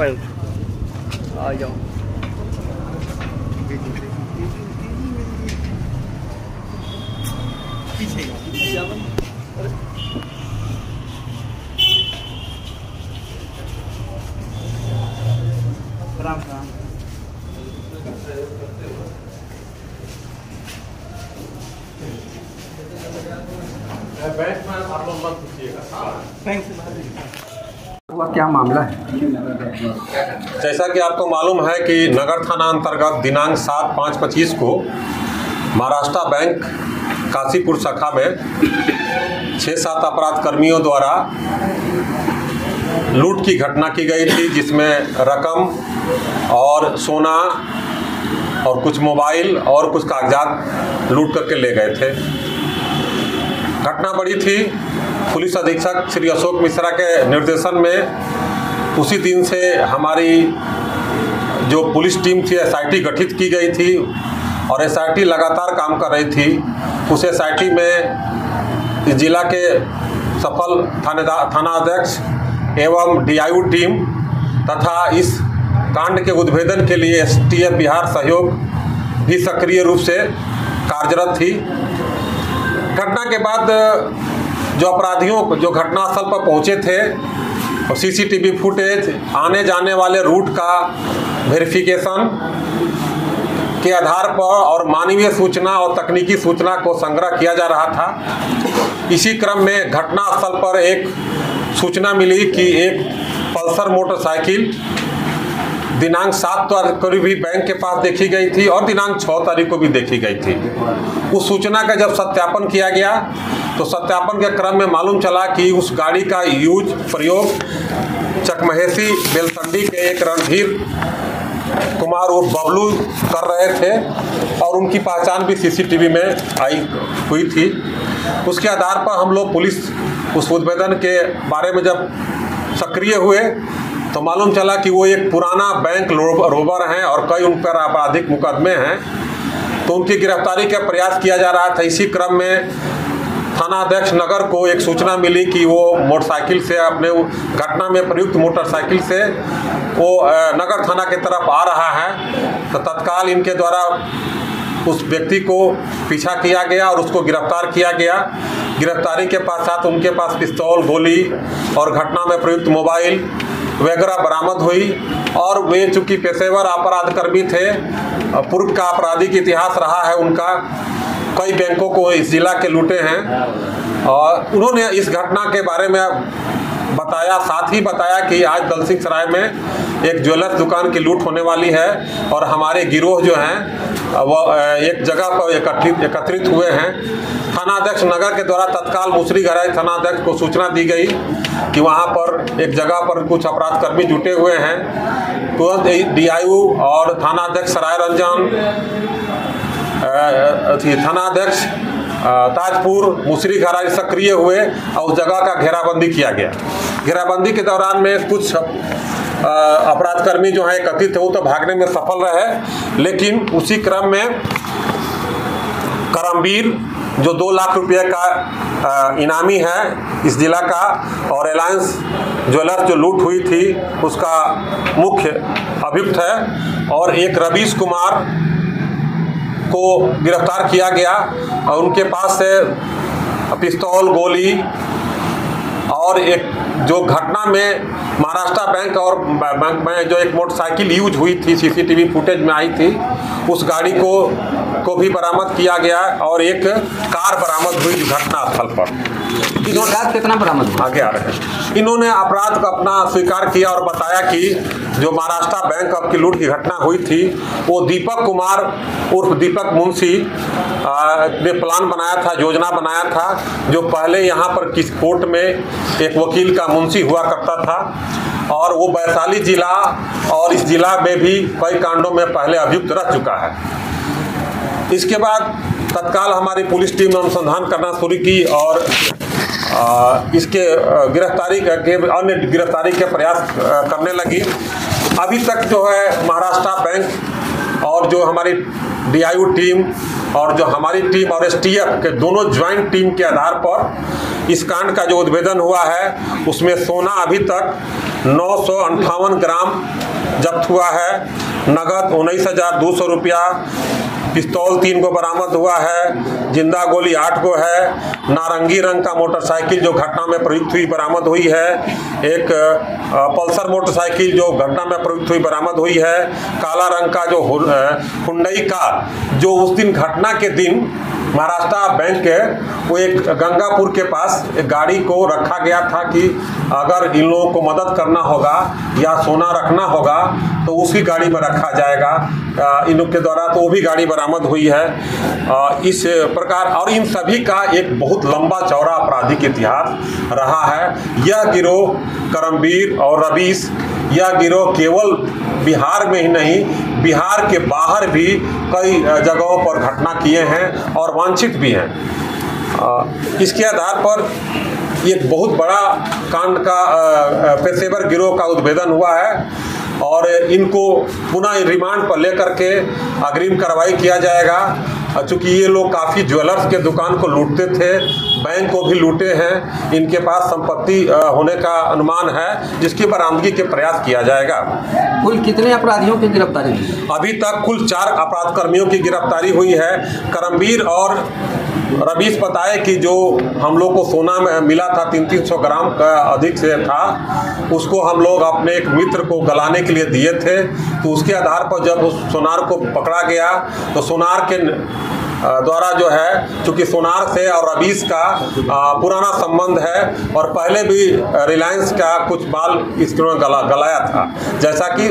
पैर आ जाओ। पीछे राम राम। क्या मामला है? जैसा कि आपको मालूम है कि नगर थाना अंतर्गत दिनांक 7/5/25 को महाराष्ट्र बैंक काशीपुर शाखा में 6-7 अपराध कर्मियों द्वारा लूट की घटना की गई थी, जिसमें रकम और सोना और कुछ मोबाइल और कुछ कागजात लूट करके ले गए थे। घटना बड़ी थी। पुलिस अधीक्षक श्री अशोक मिश्रा के निर्देशन में उसी दिन से हमारी जो पुलिस टीम थी एसआईटी गठित की गई थी और एसआईटी लगातार काम कर रही थी। उस एसआईटी में इस जिला के सफल थाना अध्यक्ष एवं डीआईयू टीम तथा इस कांड के उद्भेदन के लिए एसटीएफ बिहार सहयोग भी सक्रिय रूप से कार्यरत थी। घटना के बाद जो अपराधियों जो घटनास्थल पर पहुंचे थे और सीसीटीवी फुटेज, आने जाने वाले रूट का वेरिफिकेशन के आधार पर और मानवीय सूचना और तकनीकी सूचना को संग्रह किया जा रहा था। इसी क्रम में घटनास्थल पर एक सूचना मिली कि एक पल्सर मोटरसाइकिल दिनांक 7 तारीख को भी बैंक के पास देखी गई थी और दिनांक 6 तारीख को भी देखी गई थी। उस सूचना का जब सत्यापन किया गया तो सत्यापन के क्रम में मालूम चला कि उस गाड़ी का प्रयोग चकमहेसी बेलसंडी के एक रणधीर कुमार उर्फ बबलू कर रहे थे और उनकी पहचान भी सीसीटीवी में आई हुई थी। उसके आधार पर हम लोग पुलिस उस उद्भेदन के बारे में जब सक्रिय हुए तो मालूम चला कि वो एक पुराना बैंक रोबर हैं और कई उन पर आपराधिक मुकदमे हैं, तो उनकी गिरफ्तारी का प्रयास किया जा रहा था। इसी क्रम में थाना अध्यक्ष नगर को एक सूचना मिली कि वो मोटरसाइकिल से अपने घटना में प्रयुक्त मोटरसाइकिल से वो नगर थाना की तरफ आ रहा है, तो तत्काल इनके द्वारा उस व्यक्ति को पीछा किया गया और उसको गिरफ्तार किया गया। गिरफ्तारी के पश्चात उनके पास पिस्तौल, गोली और घटना में प्रयुक्त मोबाइल वगैरह बरामद हुई और वे चूँकि पेशेवर अपराध कर्मी थे, पूर्व का आपराधिक इतिहास रहा है उनका, कई बैंकों को इस जिला के लूटे हैं और उन्होंने इस घटना के बारे में बताया, साथ ही बताया कि आज दलसिंह सराय में एक ज्वेलर्स दुकान की लूट होने वाली है और हमारे गिरोह जो हैं वो एक जगह पर एकत्रित हुए हैं। थाना अध्यक्ष नगर के द्वारा तत्काल मुसरी गराई थाना अध्यक्ष को सूचना दी गई कि वहां पर एक जगह पर कुछ अपराध कर्मी जुटे हुए हैं। तुरंत डीआईयू और थाना अध्यक्ष सराय रंजन, थाना अध्यक्ष ताजपुर, मुसरी घराई सक्रिय हुए और उस जगह का घेराबंदी किया गया। घेराबंदी के दौरान में कुछ अपराधकर्मी जो हैं एकत्रित थे वो तो भागने में सफल रहे, लेकिन उसी क्रम में करमवीर जो 2 लाख रुपये का इनामी है इस जिला का और रिलायंस ज्वेलर्स जो लूट हुई थी उसका मुख्य अभियुक्त है और एक रवीश कुमार को गिरफ्तार किया गया और उनके पास से पिस्तौल, गोली और एक जो घटना में महाराष्ट्र बैंक और बैंक में जो एक मोटरसाइकिल यूज हुई थी सीसीटीवी फुटेज में आई थी, उस गाड़ी को भी बरामद किया गया और एक कार बरामद हुई घटनास्थल पर। अपराध कितना बरामद हुआ? आगे आ रहे हैं। इन्होंने अपराध को अपना स्वीकार किया और बताया कि जो महाराष्ट्र बैंक की लूट की घटना हुई थी वो दीपक कुमार उर्फ दीपक मुंशी ने प्लान बनाया था, योजना बनाया था, जो पहले यहाँ पर किस कोर्ट में एक वकील का मुंशी हुआ करता था और वो वैशाली जिला और इस जिला में भी कई कांडों में पहले अभियुक्त रह चुका है। इसके बाद तत्काल हमारी पुलिस टीम ने अनुसंधान करना शुरू की और इसके गिरफ्तारी के अन्य गिरफ्तारी के प्रयास करने लगी। अभी तक जो है महाराष्ट्र बैंक और जो हमारी डीआईयू टीम और जो हमारी टीम और एसटीएफ के दोनों ज्वाइंट टीम के आधार पर इस कांड का जो उद्भेदन हुआ है उसमें सोना अभी तक 958 ग्राम जब्त हुआ है। नगद 19,200 रुपया, पिस्तौल 3 को बरामद हुआ है, जिंदा गोली 8 को है, नारंगी रंग का मोटरसाइकिल जो घटना में प्रयुक्त हुई बरामद हुई है, एक पल्सर मोटरसाइकिल जो घटना में प्रयुक्त हुई बरामद हुई है, काला रंग का जो हुंडई कार जो उस दिन घटना के दिन महाराष्ट्र बैंक के वो एक गंगापुर के पास एक गाड़ी को रखा गया था कि अगर इन लोगों को मदद करना होगा या सोना रखना होगा तो उसी गाड़ी में रखा जाएगा इन लोग के द्वारा, तो वो भी गाड़ी बरामद हुई है। इस प्रकार और इन सभी का एक बहुत लंबा चौड़ा आपराधिक इतिहास रहा है। यह गिरोह करमवीर और रवीश, यह गिरोह केवल बिहार में ही नहीं, बिहार के बाहर भी कई जगहों पर घटना किए हैं और वांछित भी हैं। इसके आधार पर एक बहुत बड़ा कांड का पेशेवर गिरोह का उद्भेदन हुआ है और इनको पुनः रिमांड पर लेकर के अग्रिम कार्रवाई किया जाएगा। चूँकि ये लोग काफ़ी ज्वेलर्स के दुकान को लूटते थे, बैंक को भी लूटे हैं, इनके पास संपत्ति होने का अनुमान है जिसकी बरामदगी के प्रयास किया जाएगा। कुल कितने अपराधियों की गिरफ्तारी हुई? अभी तक कुल 4 अपराध कर्मियों की गिरफ्तारी हुई है। करमवीर और रवीश बताए कि जो हम लोग को सोना में मिला था 300 ग्राम का अधिक से था, उसको हम लोग अपने एक मित्र को गलाने के लिए दिए थे। तो उसके आधार पर जब उस सोनार को पकड़ा गया तो सोनार के द्वारा जो है, चूँकि सोनार से और रवीश का पुराना संबंध है और पहले भी रिलायंस का कुछ माल इसने गलाया था, जैसा कि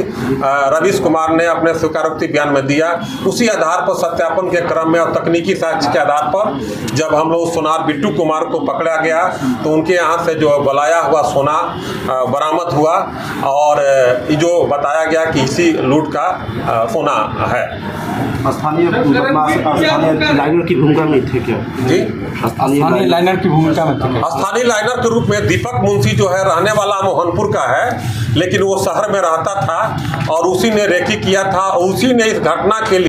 रवीश कुमार ने अपने स्वीकारोक्ति बयान में दिया। उसी आधार पर सत्यापन के क्रम में और तकनीकी साक्ष्य के आधार पर जब हम लोग सोनार बिट्टू कुमार को पकड़ा गया तो उनके यहाँ से जो गलाया हुआ सोना बरामद हुआ और जो बताया गया कि इसी लूट का सोना है। स्थानीय लाइनर की भूमिका में थे क्या जी? स्थानीय लाइनर की भूमिका में थे। स्थानीय लाइनर के रूप में दीपक मुंशी जो है रहने वाला मोहनपुर का है, लेकिन वो शहर में रहता था और उसी ने रेकी किया था और उसी ने इस घटना के लिए